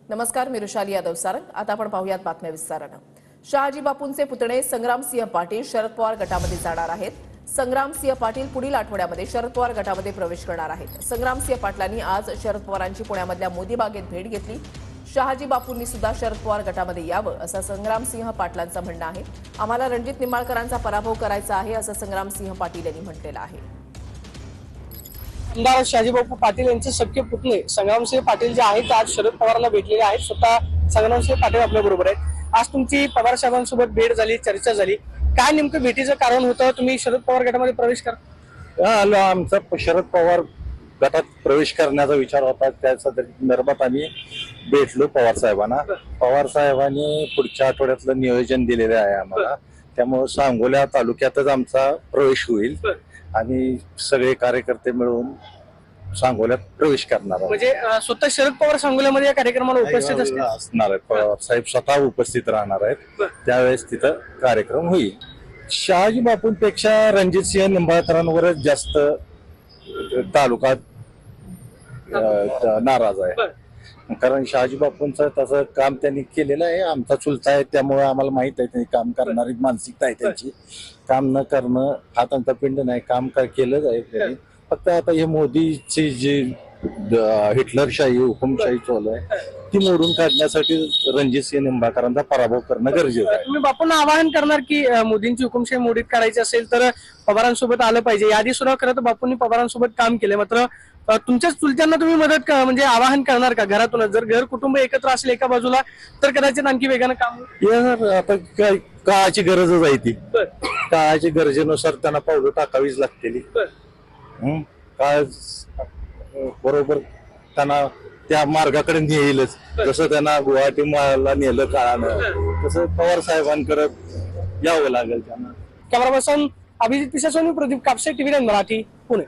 नमस्कार, मी रुशाली यादव सारंग. आता आपण पाहूयात बातम्या विस्तारानं. शहाजी बापूंचे पुतणे संग्रामसिंह पाटील शरद पवार गटामध्ये जाणार आहेत. संग्रामसिंह पाटील पुढील आठवड्यामध्ये शरद पवार गटामध्ये प्रवेश करणार आहेत. संग्रामसिंह पाटलांनी आज शरद पवारांची पुण्यामधल्या मोदी बागेत भेट घेतली. शहाजी बापूंनी सुद्धा शरद पवार गटामध्ये यावं असं संग्रामसिंह पाटलांचं म्हणणं आहे. आम्हाला रणजित निंबाळकरांचा पराभव करायचा आहे असं संग्रामसिंह पाटील यांनी म्हटलेलं आहे. आमदार शहाजीबापू पाटील यांचे सख्खे पुतणे संग्रामसिंह पाटील जे आहेत आज शरद पवारांना भेटलेले आहेत. स्वतः संग्रामसिंह पाटील आपल्या बरोबर आहेत. आज तुमची पवार साहेबांसोबत भेट झाली, चर्चा झाली. काय नेमकं भेटीचं कारण होतं? तुम्ही शरद पवार गटामध्ये प्रवेश करा. आमचा शरद पवार गटात प्रवेश करण्याचा विचार होता. त्या संदर्भात आम्ही भेटलो पवार साहेबांना. पवार साहेबांनी पुढच्या आठवड्यातलं नियोजन दिलेलं आहे आम्हाला. त्यामुळे सांगोला तालुक्यातच आमचा प्रवेश होईल आणि सगळे कार्यकर्ते मिळून सांगोल्यात प्रवेश करणार आहोत. म्हणजे स्वतः शरद पवार सांगोल्यामध्ये या कार्यक्रमाला उपस्थित असणार आहेत. पवार साहेब स्वतः उपस्थित राहणार आहेत. त्यावेळेस तिथं कार्यक्रम होईल. शहाजी बापूंपेक्षा रणजितसिंह निंबाळकरांवरच जास्त तालुका नाराज आहे. कारण शहाजी बापूंचं तसं काम त्यांनी केलेलं आहे. आमचा चुलता आहे, त्यामुळे आम्हाला माहित आहे त्यांनी काम करणारी मानसिकता आहे त्यांची. काम न करणं हा त्यांचा पिंड नाही. काम केलंच आहे त्यांनी. फक्त आता हे मोदीची जी हिटलरशाही हुकुमशाही चालू आहे ती मोडून काढण्यासाठी रणजितसिंह निंबाळकरांचा पराभव करणं गरजेचं आहे. तुम्ही बापूंना आवाहन करणार की मोदींची हुकुमशाही मोडीत काढायची असेल तर पवारांसोबत आलं पाहिजे. यादी सुद्धा खरं तर बापूंनी पवारांसोबत काम केलं. मात्र तुमच्याच चुलत्यांना तुम्ही मदत म्हणजे आवाहन करणार का घरातूनच? जर घर कुटुंब एकत्र असेल एका बाजूला तर कदाचित आणखी वेगानं काम होईल. आता काळाची गरजच आहे ती. काळाच्या गरजेनुसार त्यांना पावलं टाकावीच लागतील. काळ बरोबर त्यांना त्या मार्गाकडे नेईलच. जसं त्यांना गुवाहाटीला नेलं काळानं तसं पवार साहेबांकडे यावं लागेल त्यांना. Camera person Abhijit Pisasoni, Pradeep Kapse, TV 9 Marathi, Pune.